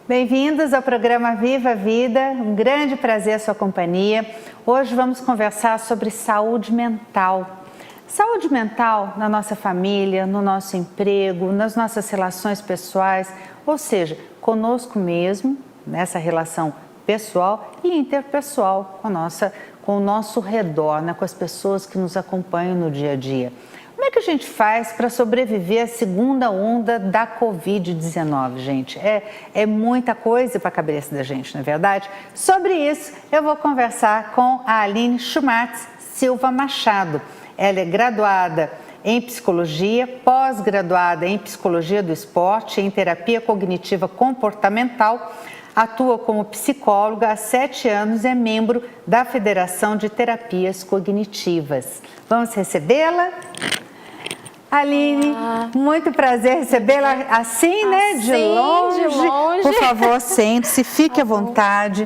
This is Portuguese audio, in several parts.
Bem-vindos ao programa Viva a Vida, um grande prazer a sua companhia. Hoje vamos conversar sobre saúde mental. Saúde mental na nossa família, no nosso emprego, nas nossas relações pessoais, ou seja, conosco mesmo, nessa relação pessoal e interpessoal com o nosso redor, né, com as pessoas que nos acompanham no dia a dia. Como é que a gente faz para sobreviver à segunda onda da Covid-19, gente? É muita coisa para a cabeça da gente, não é verdade? Sobre isso, eu vou conversar com a Aline Schumartz Silva Machado. Ela é graduada em psicologia, pós-graduada em psicologia do esporte e em terapia cognitiva comportamental. Atua como psicóloga há 7 anos e é membro da Federação de Terapias Cognitivas. Vamos recebê-la? Aline, muito prazer recebê-la assim, né? De longe. Por favor, sente-se, fique à vontade.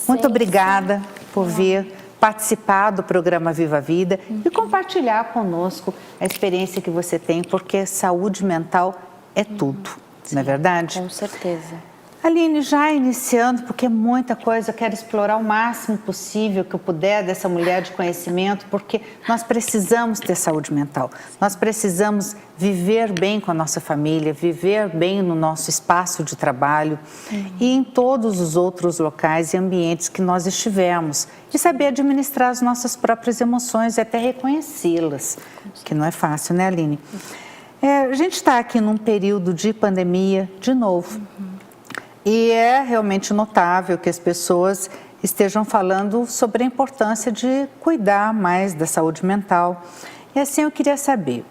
Muito obrigada por vir participar do programa Viva a Vida e compartilhar conosco a experiência que você tem, porque saúde mental é tudo, não é verdade? Com certeza. Aline, já iniciando, porque é muita coisa, eu quero explorar o máximo possível que eu puder dessa mulher de conhecimento, porque nós precisamos ter saúde mental, nós precisamos viver bem com a nossa família, viver bem no nosso espaço de trabalho e em todos os outros locais e ambientes que nós estivermos, e saber administrar as nossas próprias emoções e até reconhecê-las, que não é fácil, né, Aline? A gente está aqui num período de pandemia de novo. E é realmente notável que as pessoas estejam falando sobre a importância de cuidar mais da saúde mental. E assim eu queria saber,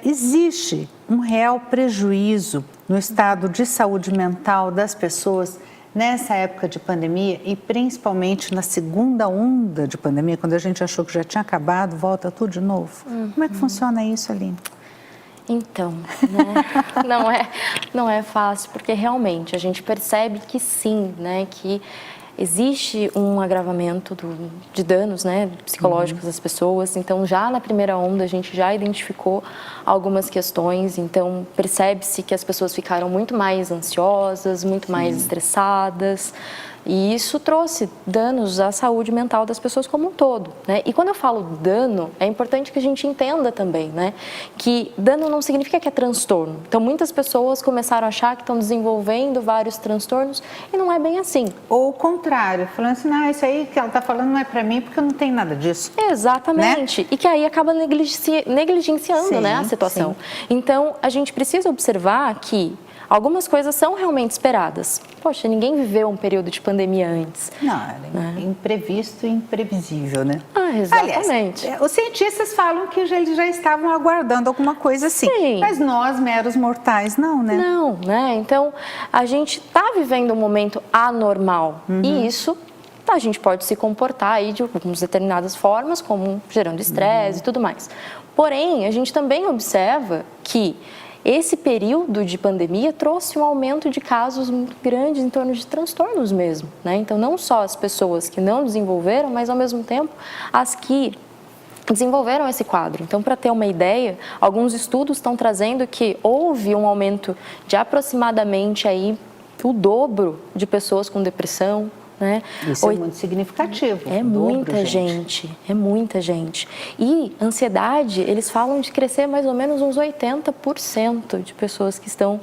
existe um real prejuízo no estado de saúde mental das pessoas nessa época de pandemia e principalmente na segunda onda de pandemia, quando a gente achou que já tinha acabado, volta tudo de novo? Como é que funciona isso, Aline? Então, né? não é fácil, porque realmente a gente percebe que sim, né, que existe um agravamento de danos, né, psicológicos das pessoas. Então, já na primeira onda a gente já identificou algumas questões, então percebe-se que as pessoas ficaram muito mais ansiosas, muito mais estressadas. E isso trouxe danos à saúde mental das pessoas como um todo, né? E quando eu falo dano, é importante que a gente entenda também, né? Que dano não significa que é transtorno. Então, muitas pessoas começaram a achar que estão desenvolvendo vários transtornos e não é bem assim. Ou o contrário, falando assim, isso aí que ela está falando não é para mim porque eu não tenho nada disso. Exatamente. Né? E que aí acaba negligenciando, sim, né, a situação. Sim. Então, a gente precisa observar que algumas coisas são realmente esperadas. Poxa, ninguém viveu um período de pandemia antes. Não, é imprevisto e imprevisível, né? Exatamente. Aliás, os cientistas falam que eles já estavam aguardando alguma coisa assim. Sim. Mas nós, meros mortais, não, né? Não, né? Então, a gente está vivendo um momento anormal. E isso a gente pode se comportar aí de algumas determinadas formas, como gerando estresse e tudo mais. Porém, a gente também observa que esse período de pandemia trouxe um aumento de casos muito grandes em torno de transtornos mesmo, né? Então, não só as pessoas que não desenvolveram, mas ao mesmo tempo as que desenvolveram esse quadro. Então, para ter uma ideia, alguns estudos estão trazendo que houve um aumento de aproximadamente aí o dobro de pessoas com depressão, né? Isso é muito significativo. É muita gente, é muita gente. E ansiedade, eles falam de crescer mais ou menos uns 80% de pessoas que estão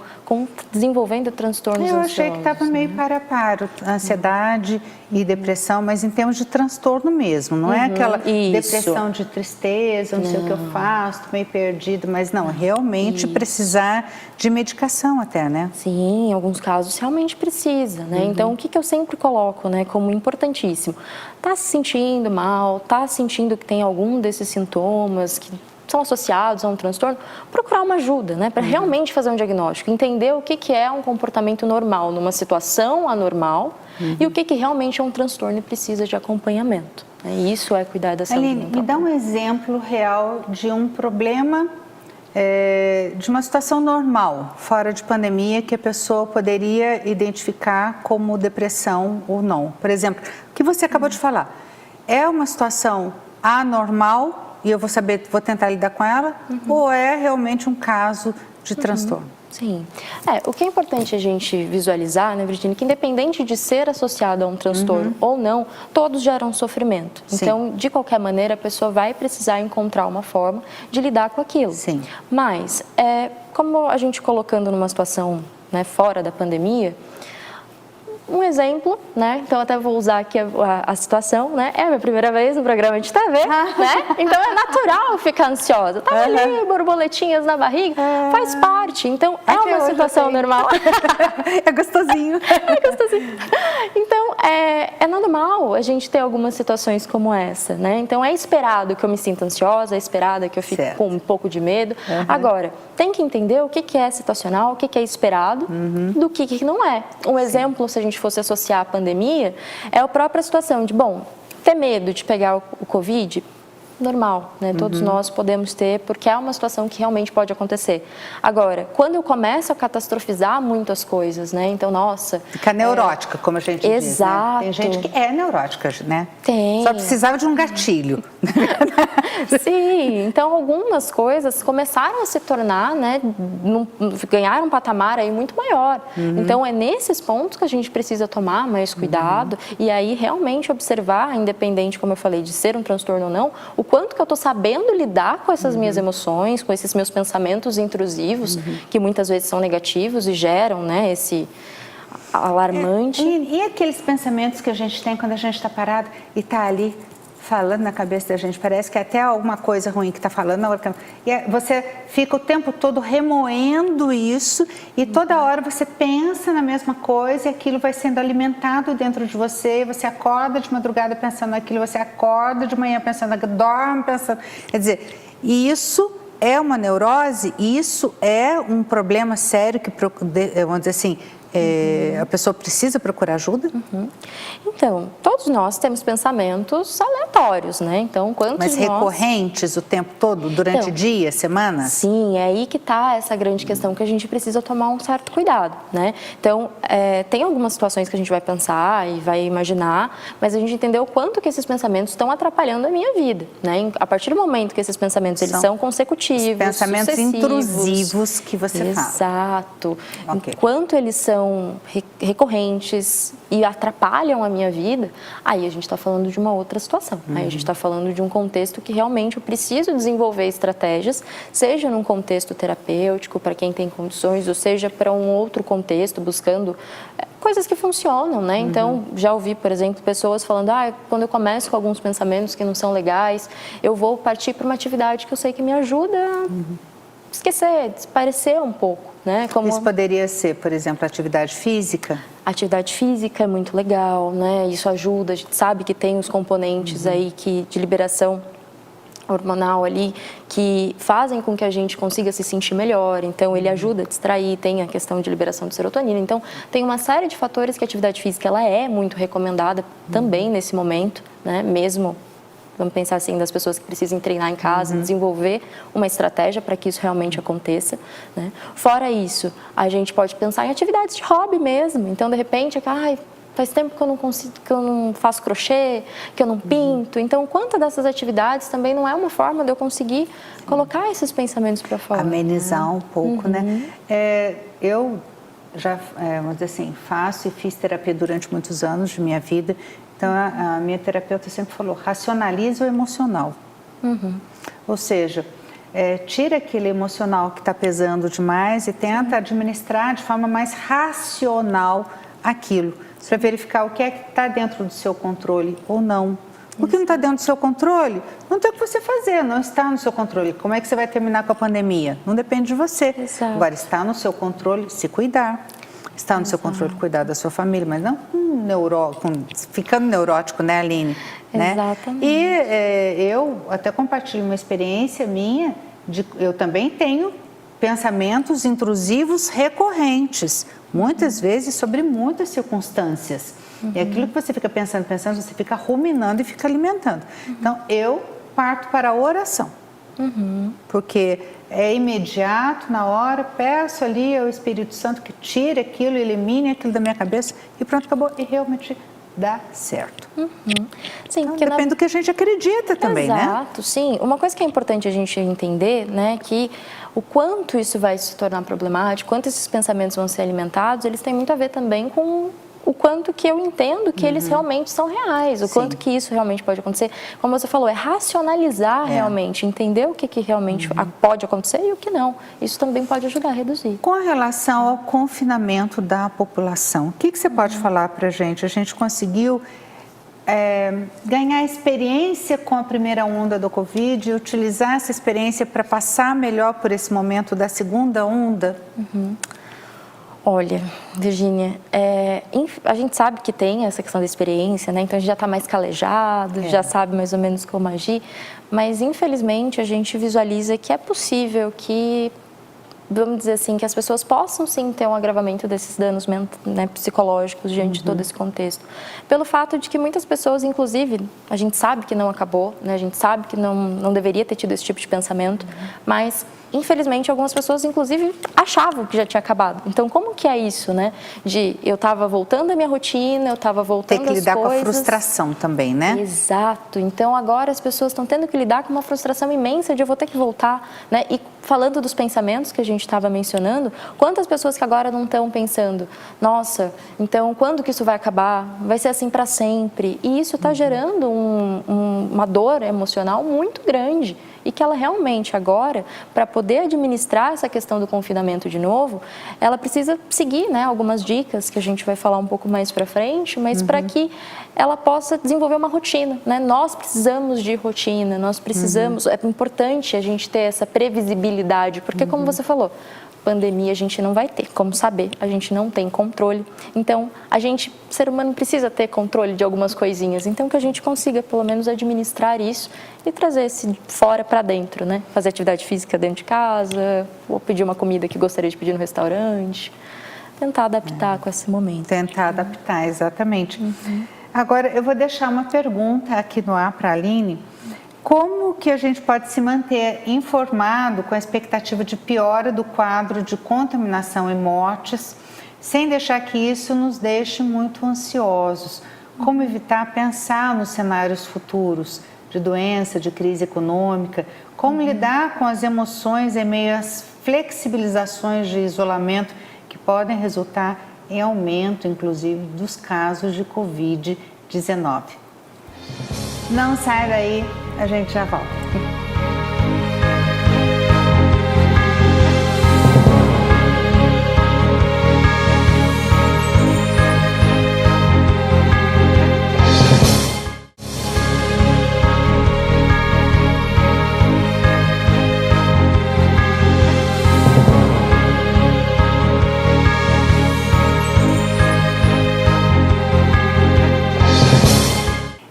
desenvolvendo transtornos ansiosos. Eu achei que estava meio para a par, ansiedade e depressão, mas em termos de transtorno mesmo, não é aquela depressão de tristeza, não sei o que eu faço, estou meio perdido, mas não, realmente precisar de medicação até, né? Sim, em alguns casos realmente precisa, né? Então, o que eu sempre coloco, né, como importantíssimo? Tá se sentindo mal, tá sentindo que tem algum desses sintomas que são associados a um transtorno, procurar uma ajuda, né, para realmente fazer um diagnóstico, entender o que é um comportamento normal numa situação anormal e o que realmente é um transtorno e precisa de acompanhamento. Isso é cuidar da saúde mental. Aline, me dá um exemplo real de um problema, de uma situação normal, fora de pandemia, que a pessoa poderia identificar como depressão ou não. Por exemplo, o que você acabou de falar, é uma situação anormal e eu vou tentar lidar com ela, ou é realmente um caso de transtorno? Sim. O que é importante a gente visualizar, né, Virginia, que independente de ser associado a um transtorno ou não, todos geram sofrimento. Sim. Então, de qualquer maneira, a pessoa vai precisar encontrar uma forma de lidar com aquilo. Sim. Mas, como a gente colocando numa situação, né, fora da pandemia, um exemplo, né? Então, até vou usar aqui a situação, né? É a minha primeira vez no programa de TV, né? Então, é natural ficar ansiosa. Tá ali, borboletinhas na barriga, faz parte. Então, é uma situação normal. É gostosinho. É gostosinho. Então, é normal a gente ter algumas situações como essa, né? Então, é esperado que eu me sinta ansiosa, é esperado que eu fique com um pouco de medo. Agora, tem que entender o que é situacional, o que é esperado, do que não é. Um exemplo, se a gente fosse associar à pandemia, é a própria situação de, ter medo de pegar o Covid, normal, né? Todos nós podemos ter, porque é uma situação que realmente pode acontecer. Agora, quando eu começo a catastrofizar muitas coisas, né? Então, nossa... Fica neurótica, como a gente diz, exato. né? Tem gente que é neurótica, né? Tem. Só precisava de um gatilho. Sim, então algumas coisas começaram a se tornar, né? Ganharam um patamar aí muito maior. Então, é nesses pontos que a gente precisa tomar mais cuidado e aí realmente observar, independente, como eu falei, de ser um transtorno ou não, o quanto que eu estou sabendo lidar com essas minhas emoções, com esses meus pensamentos intrusivos, que muitas vezes são negativos e geram, né, esse alarmante. E aqueles pensamentos que a gente tem quando a gente está parado e está ali falando na cabeça da gente, parece que é até alguma coisa ruim que está falando na hora que... E você fica o tempo todo remoendo isso e toda hora você pensa na mesma coisa e aquilo vai sendo alimentado dentro de você e você acorda de madrugada pensando naquilo, você acorda de manhã pensando naquilo, dorme pensando... Quer dizer, isso é uma neurose, isso é um problema sério que, vamos dizer assim, a pessoa precisa procurar ajuda? Então, todos nós temos pensamentos aleatórios, né? Então, Mas recorrentes o tempo todo, durante dias, semanas? Sim, é aí que está essa grande questão que a gente precisa tomar um certo cuidado, né? Então, tem algumas situações que a gente vai pensar e vai imaginar, mas a gente entendeu o quanto que esses pensamentos estão atrapalhando a minha vida, né? A partir do momento que esses pensamentos eles são consecutivos, pensamentos intrusivos que você fala. Exato. Enquanto eles são recorrentes e atrapalham a minha vida, aí a gente está falando de uma outra situação. Aí a gente está falando de um contexto que realmente eu preciso desenvolver estratégias, seja num contexto terapêutico, para quem tem condições, ou seja para um outro contexto, buscando coisas que funcionam, né? Então, já ouvi, por exemplo, pessoas falando, quando eu começo com alguns pensamentos que não são legais, eu vou partir para uma atividade que eu sei que me ajuda a esquecer, desaparecer um pouco. Né? Isso poderia ser, por exemplo, atividade física? Atividade física é muito legal, né? Isso ajuda, a gente sabe que tem os componentes aí de liberação hormonal ali que fazem com que a gente consiga se sentir melhor, então ele ajuda a distrair, tem a questão de liberação de serotonina, então tem uma série de fatores que a atividade física ela é muito recomendada também nesse momento, né? Mesmo vamos pensar assim, das pessoas que precisam treinar em casa, desenvolver uma estratégia para que isso realmente aconteça, né? Fora isso, a gente pode pensar em atividades de hobby mesmo. Então, de repente, faz tempo que eu não consigo, que eu não faço crochê, que eu não pinto. Então, quantas dessas atividades também não é uma forma de eu conseguir colocar esses pensamentos para fora? Amenizar um pouco, né? Eu já, vamos dizer assim, faço e fiz terapia durante muitos anos de minha vida. Então, a minha terapeuta sempre falou, racionaliza o emocional. Ou seja, tira aquele emocional que está pesando demais e tenta administrar de forma mais racional aquilo, para verificar o que é que está dentro do seu controle ou não. O que não está dentro do seu controle, não tem o que você fazer, não está no seu controle. Como é que você vai terminar com a pandemia? Não depende de você. Exato. Agora, está no seu controle se cuidar. Está no seu controle cuidar da sua família, mas não ficando neurótico, né, Aline? Exatamente. E eu até compartilho uma experiência minha, eu também tenho pensamentos intrusivos recorrentes, muitas vezes sobre muitas circunstâncias. E aquilo que você fica pensando, você fica ruminando e fica alimentando. Então, eu parto para a oração. Porque é imediato, na hora, peço ali ao Espírito Santo que tire aquilo, elimine aquilo da minha cabeça e pronto, acabou. E realmente dar certo. Sim, Então, depende do que a gente acredita também, né? Exato, sim. Uma coisa que é importante a gente entender, né, que o quanto isso vai se tornar problemático, quanto esses pensamentos vão ser alimentados, eles têm muito a ver também com o quanto que eu entendo que eles realmente são reais, o quanto que isso realmente pode acontecer. Como você falou, é racionalizar realmente, entender o que realmente pode acontecer e o que não. Isso também pode ajudar a reduzir. Com relação ao confinamento da população, o que você pode falar para a gente? A gente conseguiu ganhar experiência com a primeira onda do Covid e utilizar essa experiência para passar melhor por esse momento da segunda onda? Olha, Virgínia, a gente sabe que tem essa questão da experiência, né? Então a gente já está mais calejado, já sabe mais ou menos como agir, mas infelizmente a gente visualiza que é possível que, vamos dizer assim, que as pessoas possam sim ter um agravamento desses danos, né, psicológicos diante de todo esse contexto. Pelo fato de que muitas pessoas, inclusive, a gente sabe que não acabou, né? A gente sabe que não deveria ter tido esse tipo de pensamento, mas infelizmente, algumas pessoas, inclusive, achavam que já tinha acabado. Então, como que é isso, né? Eu estava voltando à minha rotina, eu estava voltando às coisas. Tem que lidar com a frustração também, né? Exato. Então, agora as pessoas estão tendo que lidar com uma frustração imensa de eu vou ter que voltar, né? E falando dos pensamentos que a gente estava mencionando, quantas pessoas que agora não estão pensando, nossa, então, quando que isso vai acabar? Vai ser assim para sempre? E isso está gerando uma dor emocional muito grande. E que ela realmente agora, para poder administrar essa questão do confinamento de novo, ela precisa seguir, né, algumas dicas que a gente vai falar um pouco mais para frente, mas para que ela possa desenvolver uma rotina, né? Nós precisamos de rotina, nós precisamos, é importante a gente ter essa previsibilidade, porque como você falou, pandemia a gente não vai ter como saber, a gente não tem controle. Então, ser humano precisa ter controle de algumas coisinhas. Então, que a gente consiga, pelo menos, administrar isso e trazer esse fora para dentro, né? Fazer atividade física dentro de casa, ou pedir uma comida que gostaria de pedir no restaurante. Tentar adaptar com esse momento. Tentar adaptar, exatamente. Agora, eu vou deixar uma pergunta aqui no ar para a Aline. Como que a gente pode se manter informado com a expectativa de piora do quadro de contaminação e mortes, sem deixar que isso nos deixe muito ansiosos? Como evitar pensar nos cenários futuros de doença, de crise econômica? Como lidar com as emoções em meio às flexibilizações de isolamento que podem resultar em aumento, inclusive, dos casos de Covid-19? Não sai daí, a gente já volta.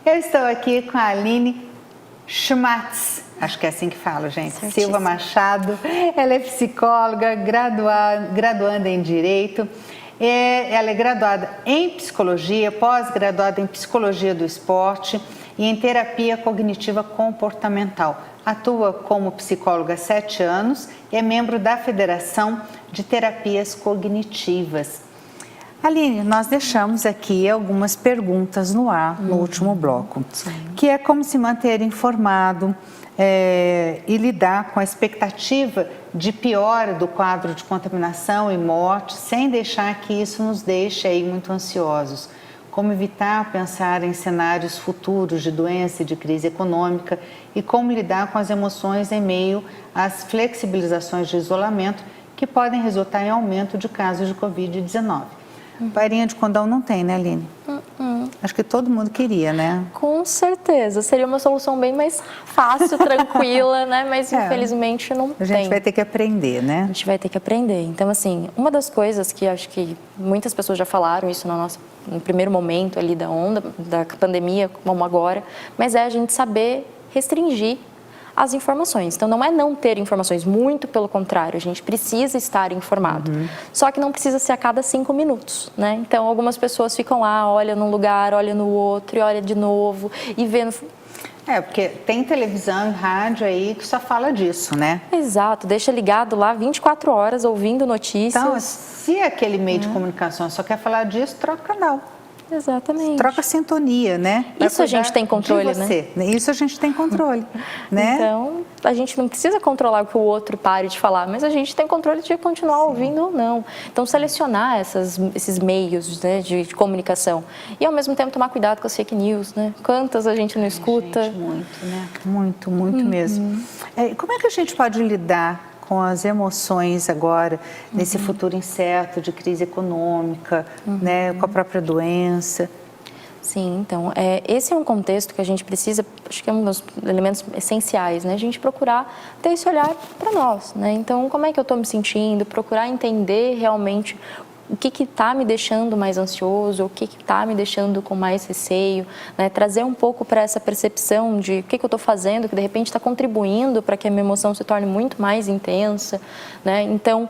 Eu estou aqui com a Aline Schmatz, acho que é assim que fala, gente, Certíssimo. Silva Machado. Ela é psicóloga, graduanda em Direito. Ela é graduada em Psicologia, pós-graduada em Psicologia do Esporte e em Terapia Cognitiva Comportamental. Atua como psicóloga há 7 anos e é membro da Federação de Terapias Cognitivas. Aline, nós deixamos aqui algumas perguntas no ar no último bloco, que é como se manter informado e lidar com a expectativa de piora do quadro de contaminação e morte, sem deixar que isso nos deixe aí muito ansiosos. Como evitar pensar em cenários futuros de doença e de crise econômica e como lidar com as emoções em meio às flexibilizações de isolamento que podem resultar em aumento de casos de Covid-19. Farinha de condão não tem, né, Aline? Acho que todo mundo queria, né? Com certeza. Seria uma solução bem mais fácil, tranquila, né? Mas infelizmente não tem. A gente vai ter que aprender, né? A gente vai ter que aprender. Então, assim, uma das coisas que acho que muitas pessoas já falaram isso no primeiro momento ali da onda, da pandemia, como agora, mas é a gente saber restringir as informações. Então, não é não ter informações, muito pelo contrário, a gente precisa estar informado. Só que não precisa ser a cada 5 minutos, né? Então, algumas pessoas ficam lá, olha num lugar, olha no outro, e olha de novo, e vendo... Porque tem televisão e rádio aí que só fala disso, né? Exato, deixa ligado lá 24 horas ouvindo notícias. Então, se aquele meio de comunicação só quer falar disso, troca o canal. Exatamente. Troca sintonia, né? Isso a gente tem controle, né? Isso a gente tem controle, né? Então, a gente não precisa controlar que o outro pare de falar, mas a gente tem controle de continuar ouvindo ou não. Então, selecionar esses meios, né, de comunicação. E, ao mesmo tempo, tomar cuidado com as fake news, né? Quantas a gente não escuta? Gente, muito, né? Muito mesmo. Como é que a gente pode lidar com as emoções agora, nesse futuro incerto de crise econômica, né, com a própria doença? Sim, então, esse é um contexto que a gente precisa, acho que é um dos elementos essenciais, né? A gente procurar ter esse olhar para nós, né? Então, como é que eu estou me sentindo? Procurar entender realmente o que está me deixando mais ansioso, o que está me deixando com mais receio, né? Trazer um pouco para essa percepção de o que eu estou fazendo, que de repente está contribuindo para que a minha emoção se torne muito mais intensa, né? Então,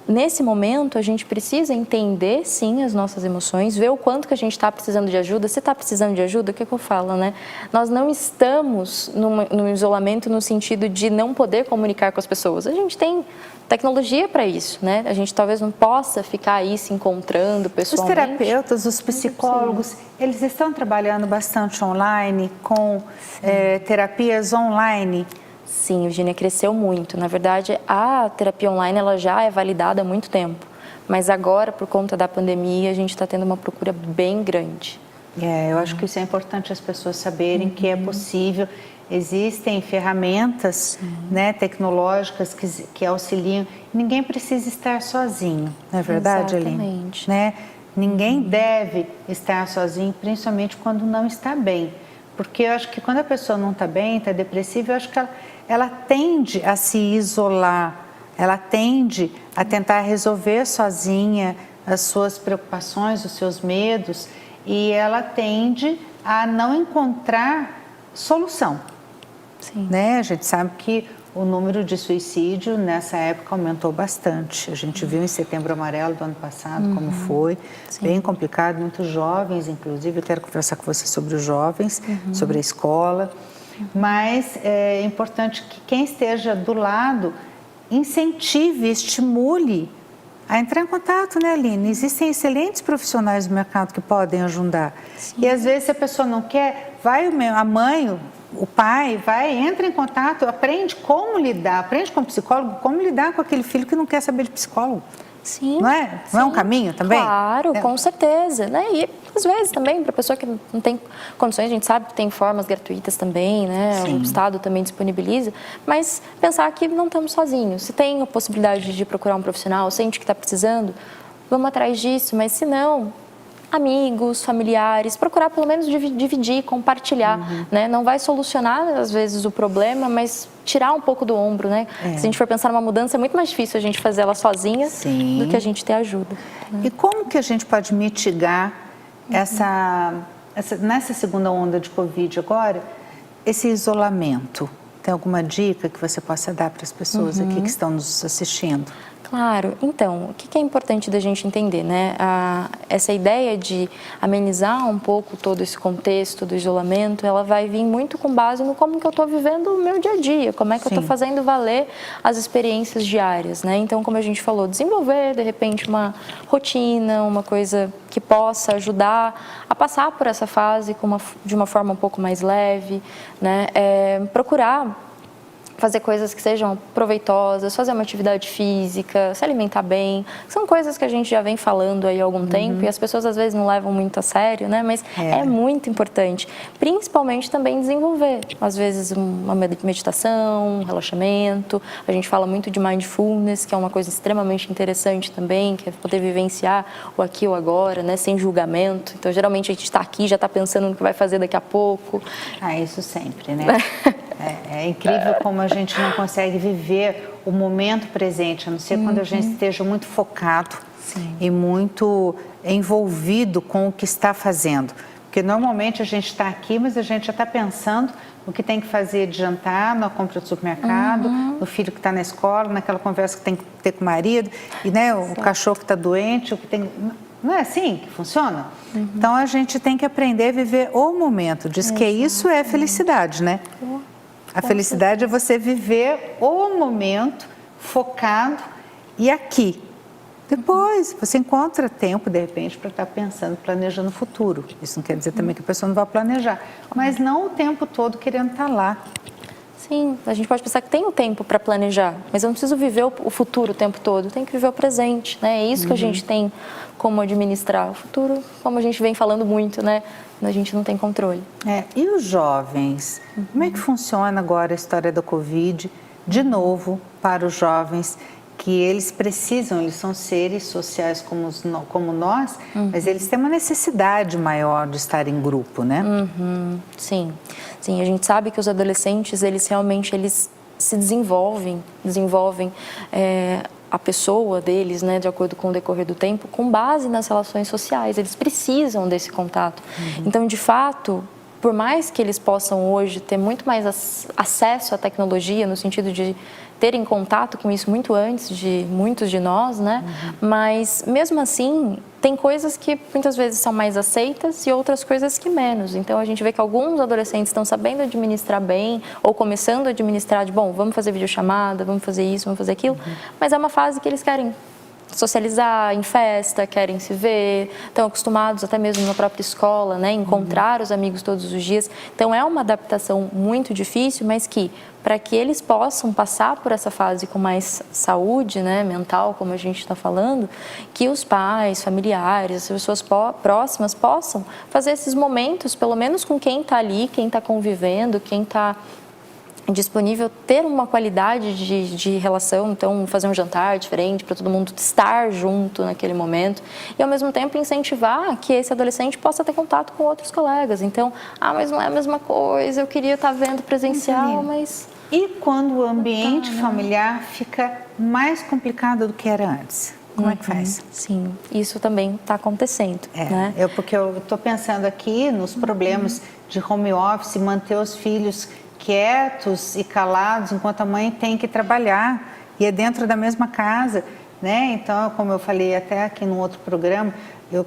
nesse momento, a gente precisa entender, sim, as nossas emoções, ver o quanto que a gente está precisando de ajuda. Se está precisando de ajuda, o que eu falo, né? Nós não estamos no isolamento no sentido de não poder comunicar com as pessoas. A gente tem tecnologia para isso, né? A gente talvez não possa ficar aí se encontrando pessoalmente. Os terapeutas, os psicólogos, eles estão trabalhando bastante online, com terapias online. Sim, Virginia, cresceu muito. Na verdade, a terapia online ela já é validada há muito tempo, mas agora, por conta da pandemia, a gente está tendo uma procura bem grande. Eu acho que isso é importante as pessoas saberem que é possível. Existem ferramentas, né, tecnológicas que auxiliam. Ninguém precisa estar sozinho, não é verdade, Aline? Exatamente. Né? Ninguém deve estar sozinho, principalmente quando não está bem. Porque eu acho que quando a pessoa não está bem, está depressiva, eu acho que ela tende a se isolar, ela tende a tentar resolver sozinha as suas preocupações, os seus medos, e ela tende a não encontrar solução. Sim. Né? A gente sabe que o número de suicídio nessa época aumentou bastante. A gente viu em Setembro Amarelo do ano passado como foi, bem complicado, muitos jovens, inclusive. Eu quero conversar com você sobre os jovens, sobre a escola. Mas é importante que quem esteja do lado incentive, estimule a entrar em contato, né, Aline? Existem excelentes profissionais do mercado que podem ajudar. Sim. E às vezes se a pessoa não quer, vai a mãe, o pai, entra em contato, aprende como lidar, aprende com o psicólogo, como lidar com aquele filho que não quer saber de psicólogo. Sim. Não é? Não é um caminho também? Claro, com certeza. Né? E às vezes também, para a pessoa que não tem condições, a gente sabe que tem formas gratuitas também, né? Sim. O Estado também disponibiliza, mas pensar que não estamos sozinhos. Se tem a possibilidade de procurar um profissional, sente que está precisando, vamos atrás disso, mas se não, amigos, familiares, procurar pelo menos dividir, compartilhar, né? Não vai solucionar às vezes o problema, mas tirar um pouco do ombro, né? Se a gente for pensar numa mudança, é muito mais difícil a gente fazer ela sozinha do que a gente ter ajuda. E como que a gente pode mitigar nessa segunda onda de Covid agora, esse isolamento? Tem alguma dica que você possa dar para as pessoas aqui que estão nos assistindo? Claro. Então, o que é importante da gente entender, né? Essa ideia de amenizar um pouco todo esse contexto do isolamento, ela vai vir muito com base no como que eu estou vivendo o meu dia a dia, como é que eu estou fazendo valer as experiências diárias, né? Então, como a gente falou, desenvolver, de repente, uma rotina, uma coisa que possa ajudar a passar por essa fase de uma forma um pouco mais leve, né? Procurar fazer coisas que sejam proveitosas, fazer uma atividade física, se alimentar bem. São coisas que a gente já vem falando aí há algum tempo e as pessoas às vezes não levam muito a sério, né? Mas é muito importante. Principalmente também desenvolver, às vezes, uma meditação, um relaxamento. A gente fala muito de mindfulness, que é uma coisa extremamente interessante também, que é poder vivenciar o aqui e o agora, né? Sem julgamento. Então, geralmente, a gente está aqui, já está pensando no que vai fazer daqui a pouco. Isso sempre, né? É incrível como a gente não consegue viver o momento presente, a não ser quando a gente esteja muito focado e muito envolvido com o que está fazendo. Porque normalmente a gente está aqui, mas a gente já está pensando no que tem que fazer de jantar, na compra do supermercado, no filho que está na escola, naquela conversa que tem que ter com o marido, e né, o cachorro que está doente, o que tem... Não é assim que funciona? Então a gente tem que aprender a viver o momento. Diz que isso é felicidade, né? A felicidade é você viver o momento focado e aqui. Depois, você encontra tempo, de repente, para estar pensando, planejando o futuro. Isso não quer dizer também que a pessoa não vai planejar, mas não o tempo todo querendo estar lá. Sim, a gente pode pensar que tem o tempo para planejar, mas eu não preciso viver o futuro o tempo todo, eu tenho que viver o presente, né? É isso que a gente tem como administrar. O futuro, como a gente vem falando muito, né? A gente não tem controle. E os jovens? Como é que funciona agora a história da Covid, de novo, para os jovens, que eles precisam, eles são seres sociais como nós, mas eles têm uma necessidade maior de estar em grupo, né? Sim, sim, a gente sabe que os adolescentes, eles realmente se desenvolvem a pessoa deles, né, de acordo com o decorrer do tempo, com base nas relações sociais, eles precisam desse contato. Então, de fato, por mais que eles possam hoje ter muito mais acesso à tecnologia, no sentido de terem contato com isso muito antes de muitos de nós, né? Mas, mesmo assim, tem coisas que muitas vezes são mais aceitas e outras coisas que menos. Então, a gente vê que alguns adolescentes estão sabendo administrar bem ou começando a administrar de, bom, vamos fazer videochamada, vamos fazer isso, vamos fazer aquilo, mas é uma fase que eles querem socializar em festa, querem se ver, estão acostumados até mesmo na própria escola, né, encontrar os amigos todos os dias. Então é uma adaptação muito difícil, mas que para que eles possam passar por essa fase com mais saúde, né, mental, como a gente está falando, que os pais, familiares, as pessoas próximas possam fazer esses momentos, pelo menos com quem está ali, quem está convivendo, quem está disponível, ter uma qualidade de relação, então fazer um jantar diferente para todo mundo estar junto naquele momento e ao mesmo tempo incentivar que esse adolescente possa ter contato com outros colegas. Então, mas não é a mesma coisa, eu queria estar vendo presencial, mas... E quando o ambiente familiar fica mais complicado do que era antes? Como é que faz? Sim, isso também está acontecendo. Né? Porque eu estou pensando aqui nos problemas de home office, manter os filhos quietos e calados enquanto a mãe tem que trabalhar e é dentro da mesma casa, né? Então, como eu falei até aqui num outro programa,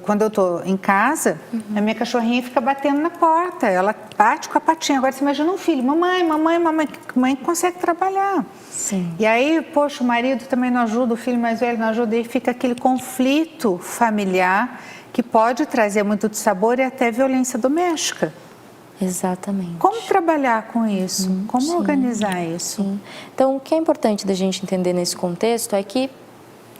quando eu estou em casa, a minha cachorrinha fica batendo na porta, ela bate com a patinha. Agora você imagina um filho, mamãe, mãe consegue trabalhar. Sim. E aí, poxa, o marido também não ajuda, o filho mais velho não ajuda, e fica aquele conflito familiar que pode trazer muito dissabor e até violência doméstica. Exatamente. Como trabalhar com isso? Como organizar isso? Sim. Então, o que é importante da gente entender nesse contexto é que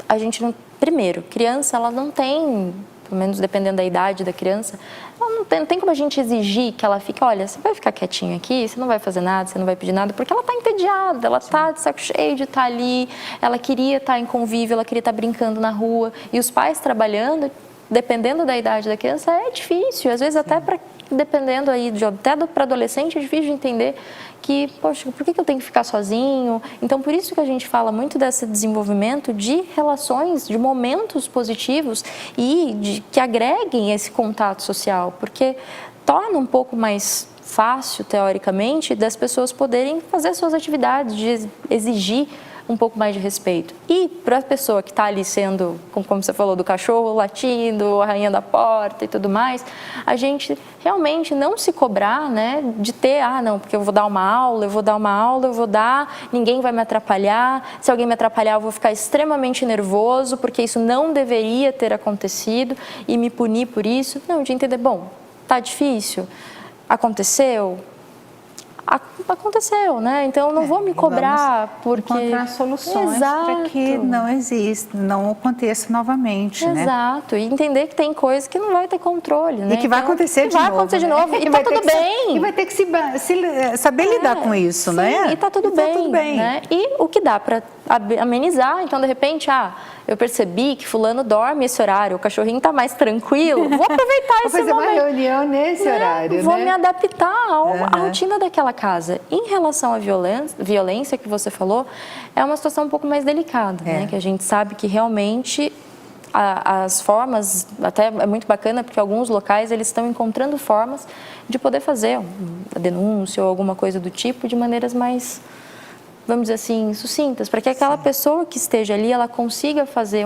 a gente não... Primeiro, criança, ela não tem, pelo menos dependendo da idade da criança, ela não tem como a gente exigir que ela fique, olha, você vai ficar quietinha aqui, você não vai fazer nada, você não vai pedir nada, porque ela está entediada, ela está de saco cheio de estar ali, ela queria estar em convívio, ela queria estar brincando na rua, e os pais trabalhando, dependendo da idade da criança, é difícil, às vezes até para... Dependendo aí, até para adolescente, é difícil de entender que, poxa, por que eu tenho que ficar sozinho? Então, por isso que a gente fala muito desse desenvolvimento de relações, de momentos positivos e que agreguem esse contato social, porque torna um pouco mais fácil, teoricamente, das pessoas poderem fazer suas atividades, de exigir um pouco mais de respeito. E para a pessoa que está ali sendo, como você falou, do cachorro latindo, arranhando a porta e tudo mais, a gente realmente não se cobrar, né, de ter, não, porque eu vou dar uma aula, ninguém vai me atrapalhar, se alguém me atrapalhar eu vou ficar extremamente nervoso, porque isso não deveria ter acontecido e me punir por isso. Não, de entender, bom, tá difícil, aconteceu, né? Então, eu não vou me cobrar porque... encontrar soluções para que não aconteça novamente, né? Exato. E entender que tem coisas que não vai ter controle, né? E que vai acontecer de novo. Vai acontecer de novo. E tá tudo bem. E vai ter que saber lidar com isso, né? E tá tudo bem. Né? E o que dá para amenizar, então, de repente, eu percebi que fulano dorme esse horário, o cachorrinho tá mais tranquilo, vou aproveitar esse momento. Vou fazer uma reunião nesse horário, Vou me adaptar à rotina daquela casa. Em relação à violência que você falou, é uma situação um pouco mais delicada, né? Que a gente sabe que realmente as formas, até é muito bacana porque alguns locais eles estão encontrando formas de poder fazer a denúncia ou alguma coisa do tipo de maneiras mais, vamos dizer assim, sucintas, para que aquela pessoa que esteja ali, ela consiga fazer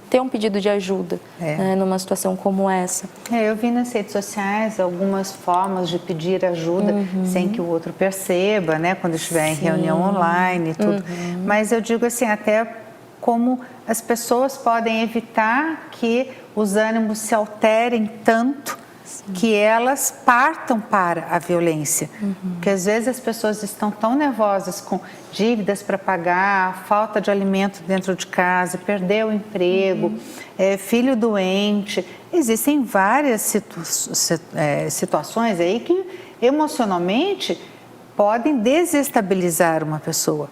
ter um pedido de ajuda, né, numa situação como essa. Eu vi nas redes sociais algumas formas de pedir ajuda sem que o outro perceba, né, quando estiver em reunião online e tudo. Mas eu digo assim, até como as pessoas podem evitar que os ânimos se alterem tanto que elas partam para a violência. Porque às vezes as pessoas estão tão nervosas com dívidas para pagar, falta de alimento dentro de casa, perdeu o emprego, filho doente. Existem várias situações aí que emocionalmente podem desestabilizar uma pessoa.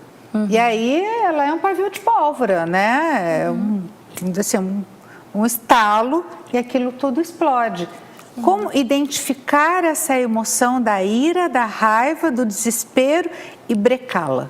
E aí ela é um pavio de pólvora, né? Um estalo e aquilo tudo explode. Como identificar essa emoção da ira, da raiva, do desespero e brecá-la?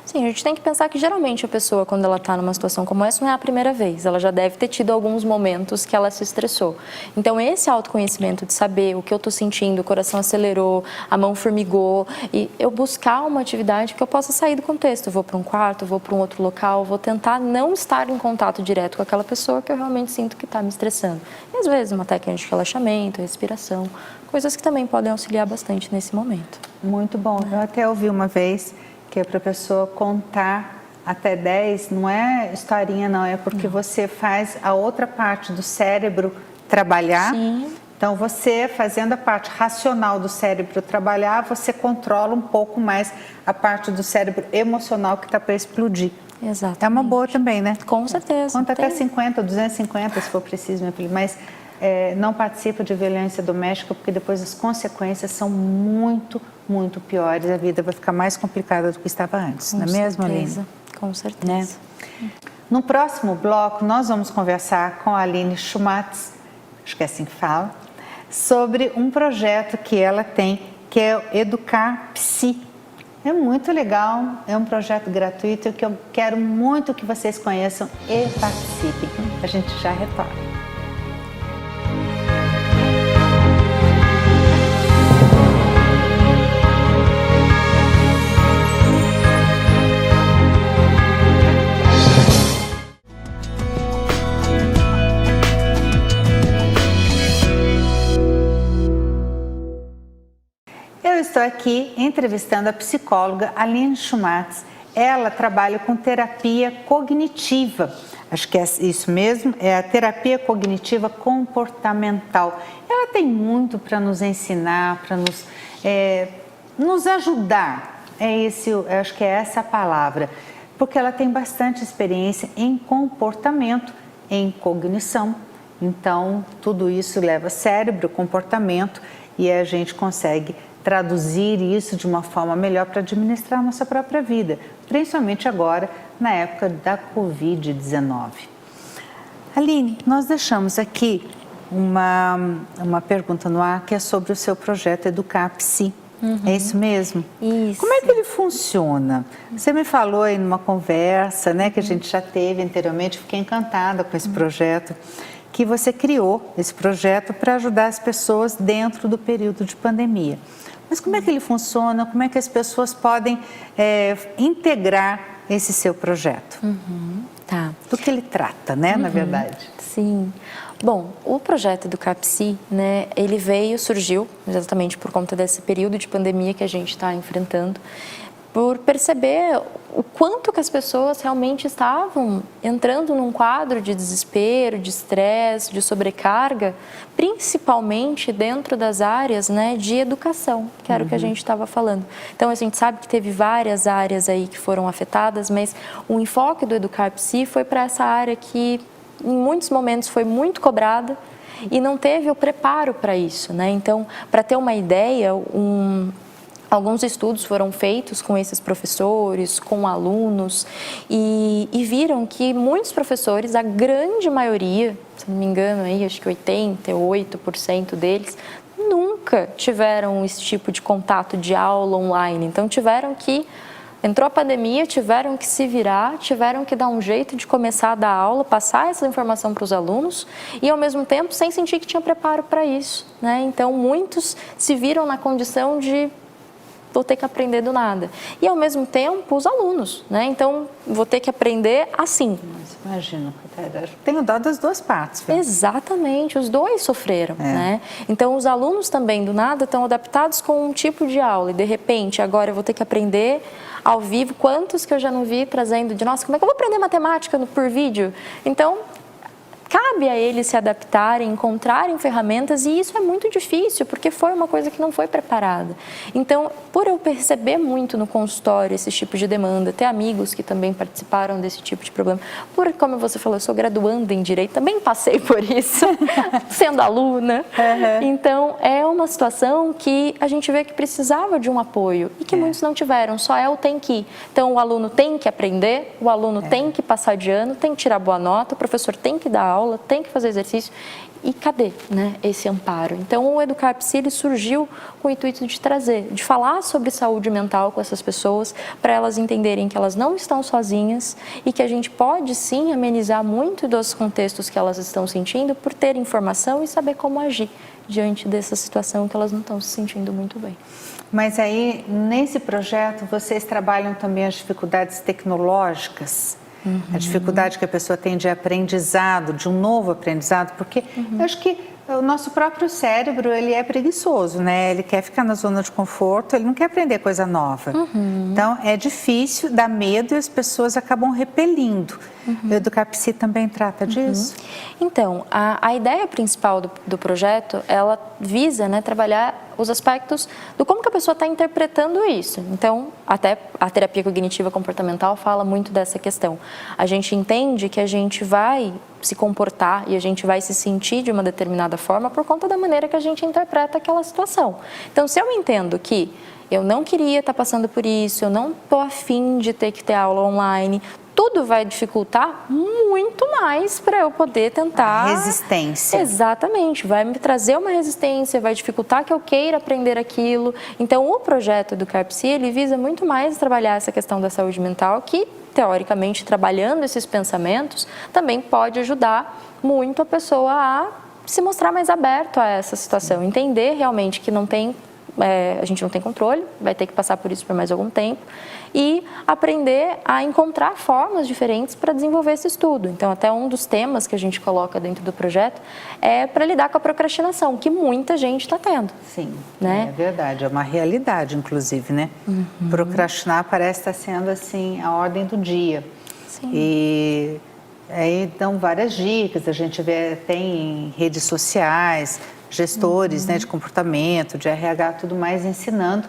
Sim, a gente tem que pensar que geralmente a pessoa, quando ela está numa situação como essa, não é a primeira vez. Ela já deve ter tido alguns momentos que ela se estressou. Então, esse autoconhecimento de saber o que eu estou sentindo, o coração acelerou, a mão formigou, e eu buscar uma atividade que eu possa sair do contexto. Eu vou para um quarto, eu vou para um outro local, vou tentar não estar em contato direto com aquela pessoa que eu realmente sinto que está me estressando. E às vezes uma técnica de relaxamento, respiração, coisas que também podem auxiliar bastante nesse momento. Muito bom. Eu até ouvi uma vez que é para a pessoa contar até 10, não é historinha não, é porque você faz a outra parte do cérebro trabalhar. Sim. Então você fazendo a parte racional do cérebro trabalhar, você controla um pouco mais a parte do cérebro emocional que está para explodir. Exatamente. É uma boa também, né? Com certeza. Conta até 50, 250 se for preciso, meu filho, mas não participa de violência doméstica porque depois as consequências são muito piores. A vida vai ficar mais complicada do que estava antes, não é mesmo, Aline? Com certeza. Né? No próximo bloco, nós vamos conversar com a Aline Schumatz, acho que é assim que fala, sobre um projeto que ela tem, que é o Educar Psi. É muito legal, é um projeto gratuito que eu quero muito que vocês conheçam e participem. A gente já retorna. Eu estou aqui entrevistando a psicóloga Aline Schumatz. Ela trabalha com terapia cognitiva. Acho que é isso mesmo, é a terapia cognitiva comportamental. Ela tem muito para nos ensinar, para nos ajudar. Acho que é essa a palavra. Porque ela tem bastante experiência em comportamento, em cognição. Então, tudo isso leva cérebro, comportamento e a gente consegue traduzir isso de uma forma melhor para administrar a nossa própria vida, principalmente agora, na época da Covid-19. Aline, nós deixamos aqui uma pergunta no ar que é sobre o seu projeto Educar Psi. É isso mesmo? Isso. Como é que ele funciona? Você me falou aí numa conversa, né, que a gente já teve anteriormente, fiquei encantada com esse projeto, que você criou esse projeto para ajudar as pessoas dentro do período de pandemia. Mas como é que ele funciona? Como é que as pessoas podem integrar esse seu projeto? Tá. Do que ele trata, né, na verdade? Sim. Bom, o projeto do CAPSI, né, ele surgiu exatamente por conta desse período de pandemia que a gente está enfrentando, por perceber o quanto que as pessoas realmente estavam entrando num quadro de desespero, de estresse, de sobrecarga, principalmente dentro das áreas, né, de educação, que era o que a gente estava falando. Então, a gente sabe que teve várias áreas aí que foram afetadas, mas o enfoque do Educar Psi foi para essa área que, em muitos momentos, foi muito cobrada e não teve o preparo para isso, né? Então, para ter uma ideia, alguns estudos foram feitos com esses professores, com alunos, e viram que muitos professores, a grande maioria, se não me engano, aí, acho que 88% deles, nunca tiveram esse tipo de contato de aula online. Então, entrou a pandemia, tiveram que se virar, tiveram que dar um jeito de começar a dar aula, passar essa informação para os alunos e, ao mesmo tempo, sem sentir que tinha preparo para isso, né? Então, muitos se viram na condição de vou ter que aprender do nada. E, ao mesmo tempo, os alunos, né? Então, vou ter que aprender assim. Mas imagina, tenho dó das duas partes. Viu? Exatamente, os dois sofreram, né? Então, os alunos também, do nada, estão adaptados com um tipo de aula e, de repente, agora eu vou ter que aprender ao vivo, quantos que eu já não vi trazendo de, nossa, como é que eu vou aprender matemática por vídeo? Então, cabe a eles se adaptarem, encontrarem ferramentas, e isso é muito difícil, porque foi uma coisa que não foi preparada. Então, por eu perceber muito no consultório esse tipo de demanda, ter amigos que também participaram desse tipo de problema, como você falou, eu sou graduanda em Direito, também passei por isso, sendo aluna. Então, é uma situação que a gente vê que precisava de um apoio e que muitos não tiveram, só é o tem que. Então, o aluno tem que aprender, o aluno tem que passar de ano, tem que tirar boa nota, o professor tem que dar aula, tem que fazer exercício. E cadê, né, esse amparo? Então, o Educar Psi, ele surgiu com o intuito de trazer, de falar sobre saúde mental com essas pessoas, para elas entenderem que elas não estão sozinhas e que a gente pode, sim, amenizar muito dos contextos que elas estão sentindo por ter informação e saber como agir diante dessa situação que elas não estão se sentindo muito bem. Mas aí, nesse projeto, vocês trabalham também as dificuldades tecnológicas? A dificuldade que a pessoa tem de aprendizado, de um novo aprendizado, porque eu acho que o nosso próprio cérebro, ele é preguiçoso, né? Ele quer ficar na zona de conforto, ele não quer aprender coisa nova. Então, é difícil, dá medo e as pessoas acabam repelindo. O Educar Psi também trata disso? Então, a ideia principal do projeto, ela visa, né, trabalhar os aspectos do como que a pessoa está interpretando isso. Então, até a terapia cognitiva comportamental fala muito dessa questão. A gente entende que a gente vai se comportar e a gente vai se sentir de uma determinada forma por conta da maneira que a gente interpreta aquela situação. Então, se eu entendo que eu não queria estar passando por isso, eu não estou afim de ter que ter aula online, tudo vai dificultar muito mais para eu poder tentar... Resistência. Exatamente, vai me trazer uma resistência, vai dificultar que eu queira aprender aquilo. Então, o projeto Educar Psi, ele visa muito mais trabalhar essa questão da saúde mental, que, teoricamente, trabalhando esses pensamentos, também pode ajudar muito a pessoa a se mostrar mais aberto a essa situação, entender realmente que não tem... a gente não tem controle, vai ter que passar por isso por mais algum tempo e aprender a encontrar formas diferentes para desenvolver esse estudo. Então, até um dos temas que a gente coloca dentro do projeto é para lidar com a procrastinação, que muita gente está tendo. Sim, né? É verdade, é uma realidade, inclusive, né? Procrastinar parece estar sendo, assim, a ordem do dia. Sim. E aí dão várias dicas, a gente vê, tem redes sociais, gestores, né, de comportamento, de RH, tudo mais, ensinando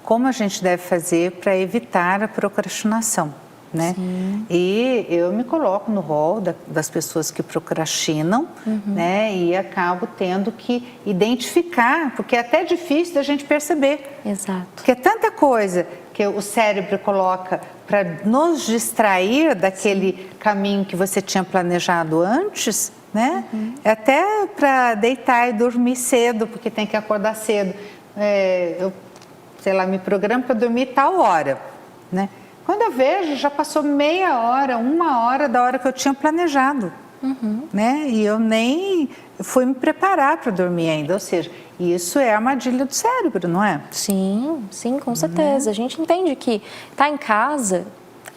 como a gente deve fazer para evitar a procrastinação, né? E eu me coloco no rol das pessoas que procrastinam, né? E acabo tendo que identificar, porque é até difícil da gente perceber. Exato. Porque é tanta coisa que o cérebro coloca para nos distrair daquele caminho que você tinha planejado antes, né? Até para deitar e dormir cedo, porque tem que acordar cedo. Eu, sei lá, me programo para dormir tal hora, né? Quando eu vejo, já passou meia hora, uma hora da hora que eu tinha planejado, né? E eu nem fui me preparar para dormir ainda, ou seja, isso é a armadilha do cérebro, não é? Sim, sim, com certeza. A gente entende que estar em casa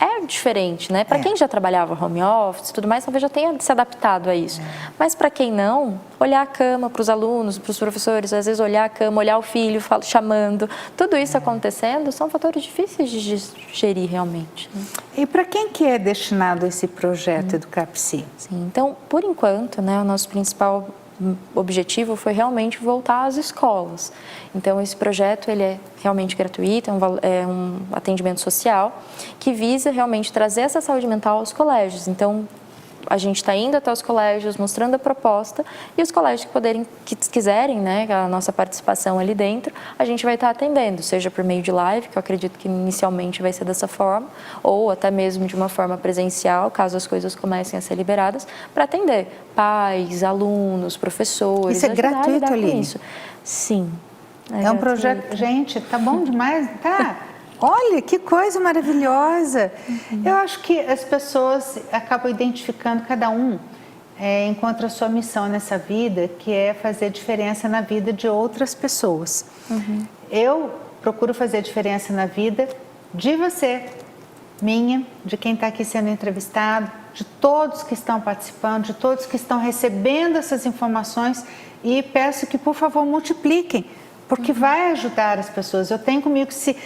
é diferente, né? Para quem já trabalhava home office e tudo mais, talvez já tenha se adaptado a isso. Mas para quem não, olhar a cama para os alunos, para os professores, às vezes olhar a cama, olhar o filho chamando, tudo isso acontecendo, são fatores difíceis de gerir realmente. Né? E para quem que é destinado esse projeto Educar Psi? Sim, então, por enquanto, né, o nosso principal objetivo foi realmente voltar às escolas. Então, esse projeto ele é realmente gratuito, é um atendimento social que visa realmente trazer essa saúde mental aos colégios. Então, a gente está indo até os colégios, mostrando a proposta, e os colégios que quiserem, né, a nossa participação ali dentro, a gente vai estar atendendo, seja por meio de live, que eu acredito que inicialmente vai ser dessa forma, ou até mesmo de uma forma presencial, caso as coisas comecem a ser liberadas, para atender pais, alunos, professores. Isso é gratuito, Aline? Sim. É um projeto... Gente, tá bom demais, tá? Olha, que coisa maravilhosa! Eu acho que as pessoas acabam identificando, cada um encontra a sua missão nessa vida, que é fazer diferença na vida de outras pessoas. Eu procuro fazer diferença na vida de você, minha, de quem está aqui sendo entrevistado, de todos que estão participando, de todos que estão recebendo essas informações, e peço que, por favor, multipliquem, porque vai ajudar as pessoas. Eu tenho comigo que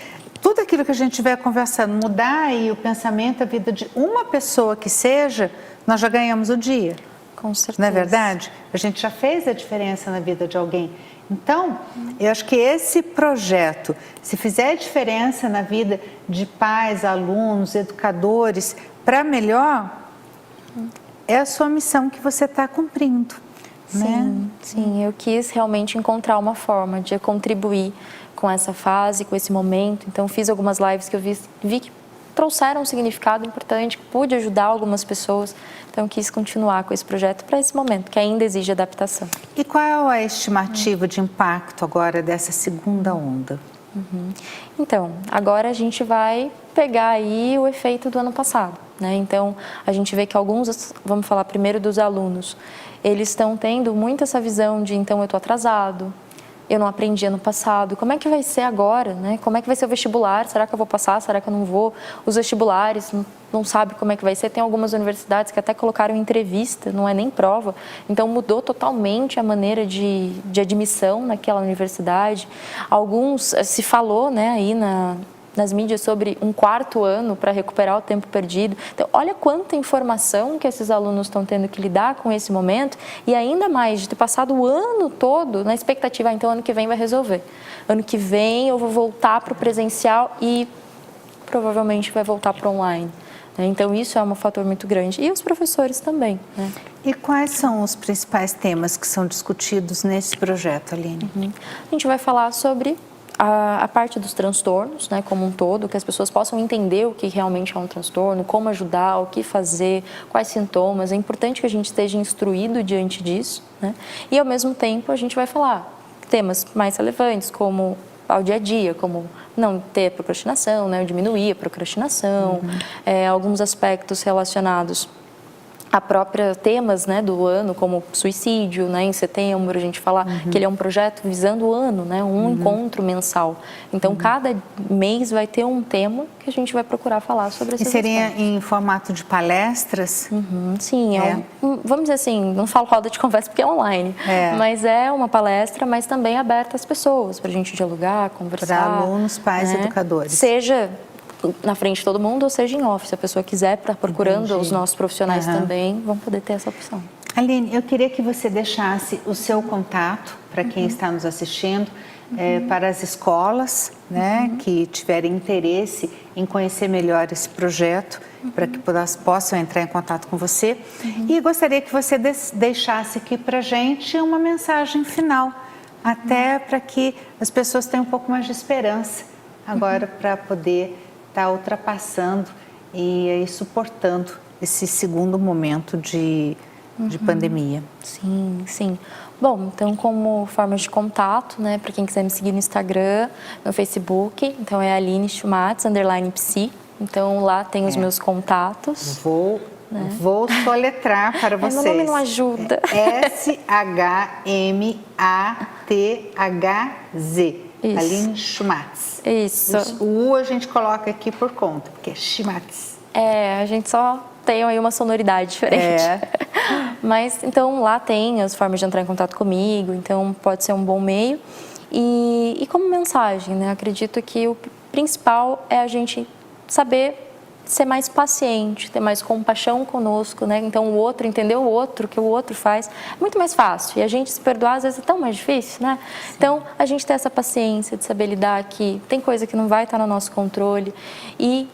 tudo aquilo que a gente estiver conversando, mudar aí o pensamento, a vida de uma pessoa que seja, nós já ganhamos o dia. Com certeza. Não é verdade? A gente já fez a diferença na vida de alguém. Então, eu acho que esse projeto, se fizer diferença na vida de pais, alunos, educadores, para melhor, é a sua missão que você está cumprindo. Sim, né? Sim, eu quis realmente encontrar uma forma de contribuir com essa fase, com esse momento. Então, fiz algumas lives que eu vi que trouxeram um significado importante, que pude ajudar algumas pessoas. Então, quis continuar com esse projeto para esse momento, que ainda exige adaptação. E qual é a estimativa de impacto agora dessa segunda onda? Então, agora a gente vai pegar aí o efeito do ano passado, né? Então, a gente vê que alguns, vamos falar primeiro dos alunos, eles estão tendo muito essa visão de, então, eu estou atrasado, eu não aprendi ano passado, como é que vai ser agora, né? Como é que vai ser o vestibular? Será que eu vou passar? Será que eu não vou? Os vestibulares, não sabe como é que vai ser. Tem algumas universidades que até colocaram entrevista, não é nem prova. Então, mudou totalmente a maneira de admissão naquela universidade. Alguns, se falou, né, aí nas mídias sobre um quarto ano para recuperar o tempo perdido. Então, olha quanta informação que esses alunos estão tendo que lidar com esse momento e ainda mais de ter passado o ano todo na expectativa, então ano que vem vai resolver. Ano que vem eu vou voltar para o presencial e provavelmente vai voltar para o online. Então, isso é um fator muito grande. E os professores também, né? E quais são os principais temas que são discutidos nesse projeto, Aline? A gente vai falar sobre a parte dos transtornos, né, como um todo, que as pessoas possam entender o que realmente é um transtorno, como ajudar, o que fazer, quais sintomas. É importante que a gente esteja instruído diante disso, né? E, ao mesmo tempo, a gente vai falar temas mais relevantes, como ao dia a dia, como não ter procrastinação, né, diminuir a procrastinação, alguns aspectos relacionados a própria temas, né, do ano, como suicídio, né, em setembro a gente fala que ele é um projeto visando o ano, né, um encontro mensal. Então, cada mês vai ter um tema que a gente vai procurar falar sobre esses aspectos. E seria em formato de palestras? Sim, vamos dizer assim, não falo roda de conversa porque é online, mas é uma palestra, mas também aberta às pessoas, para a gente dialogar, conversar. Para alunos, pais, né? educadores. Seja na frente de todo mundo, ou seja em office. Se a pessoa quiser estar procurando os nossos profissionais também, vão poder ter essa opção. Aline, eu queria que você deixasse o seu contato para quem está nos assistindo, para as escolas, né, que tiverem interesse em conhecer melhor esse projeto, para que possam entrar em contato com você. E gostaria que você deixasse aqui para a gente uma mensagem final, até para que as pessoas tenham um pouco mais de esperança agora para poder estar ultrapassando e aí suportando esse segundo momento de pandemia. Sim, sim. Bom, então como forma de contato, né, para quem quiser me seguir no Instagram, no Facebook, então é Aline Schumatz, _psi. Então lá tem os meus contatos. Vou soletrar para vocês. Meu nome não ajuda. SHMATHZ. Isso. Aline Schumatz. Isso. O U a gente coloca aqui por conta, porque é Schumatz. A gente só tem aí uma sonoridade diferente. Mas, então, lá tem as formas de entrar em contato comigo, então pode ser um bom meio. E como mensagem, né? Acredito que o principal é a gente saber ser mais paciente, ter mais compaixão conosco, né? Então, o outro, entender o outro, o que o outro faz, é muito mais fácil. E a gente se perdoar, às vezes, é tão mais difícil, né? Sim. Então, a gente ter essa paciência de saber lidar que tem coisa que não vai estar no nosso controle e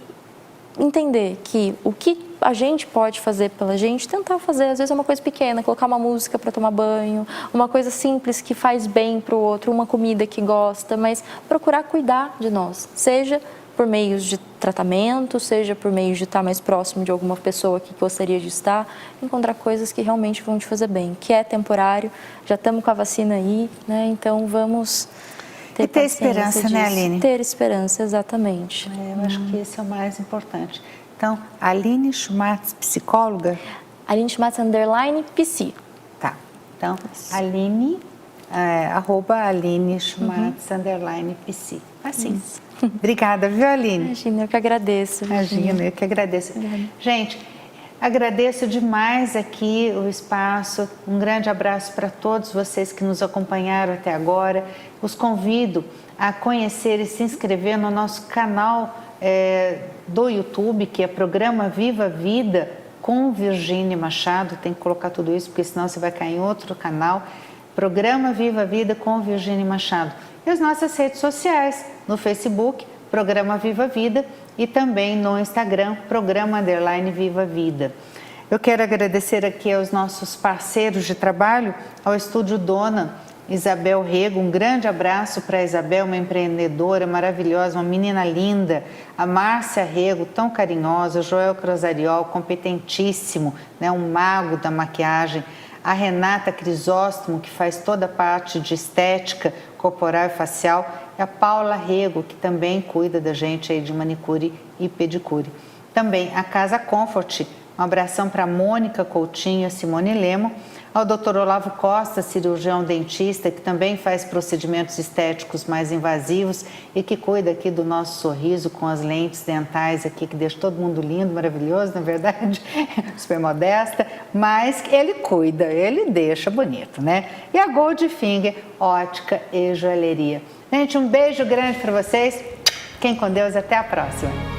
entender que o que a gente pode fazer pela gente, tentar fazer, às vezes é uma coisa pequena, colocar uma música para tomar banho, uma coisa simples que faz bem para o outro, uma comida que gosta, mas procurar cuidar de nós, seja por meios de tratamento, seja por meios de estar mais próximo de alguma pessoa que gostaria de estar, encontrar coisas que realmente vão te fazer bem, que é temporário, já estamos com a vacina aí, né? Então vamos ter esperança, disso. né, Aline? Ter esperança, exatamente. Eu acho que esse é o mais importante. Então, Aline Schumatz, psicóloga? Aline Schumatz, _psi. Tá. Então, Aline, @Aline Schumatz, _psi. Assim. Isso. Obrigada, viu, Aline? Imagina, eu que agradeço. Imagina, eu que agradeço. Gente, Agradeço demais aqui o espaço, um grande abraço para todos vocês que nos acompanharam até agora. Os convido a conhecer e se inscrever no nosso canal do YouTube, que é Programa Viva Vida com Virgínia Machado. Tem que colocar tudo isso, porque senão você vai cair em outro canal. Programa Viva Vida com Virgínia Machado. E as nossas redes sociais, no Facebook, Programa Viva Vida, e também no Instagram, Programa_Viva Vida. Eu quero agradecer aqui aos nossos parceiros de trabalho, ao Estúdio Dona, Isabel Rego. Um grande abraço para a Isabel, uma empreendedora maravilhosa, uma menina linda. A Márcia Rego, tão carinhosa. O Joel Crosariol, competentíssimo, né? Um mago da maquiagem. A Renata Crisóstomo, que faz toda a parte de estética corporal e facial. E a Paula Rego, que também cuida da gente aí de manicure e pedicure. Também a Casa Comfort. Um abração para a Mônica Coutinho e a Simone Lemo. Ao Dr. Olavo Costa, cirurgião dentista, que também faz procedimentos estéticos mais invasivos e que cuida aqui do nosso sorriso com as lentes dentais aqui, que deixa todo mundo lindo, maravilhoso, na verdade, super modesta, mas ele cuida, ele deixa bonito, né? E a Goldfinger, ótica e joalheria. Gente, um beijo grande para vocês, fiquem com Deus, até a próxima.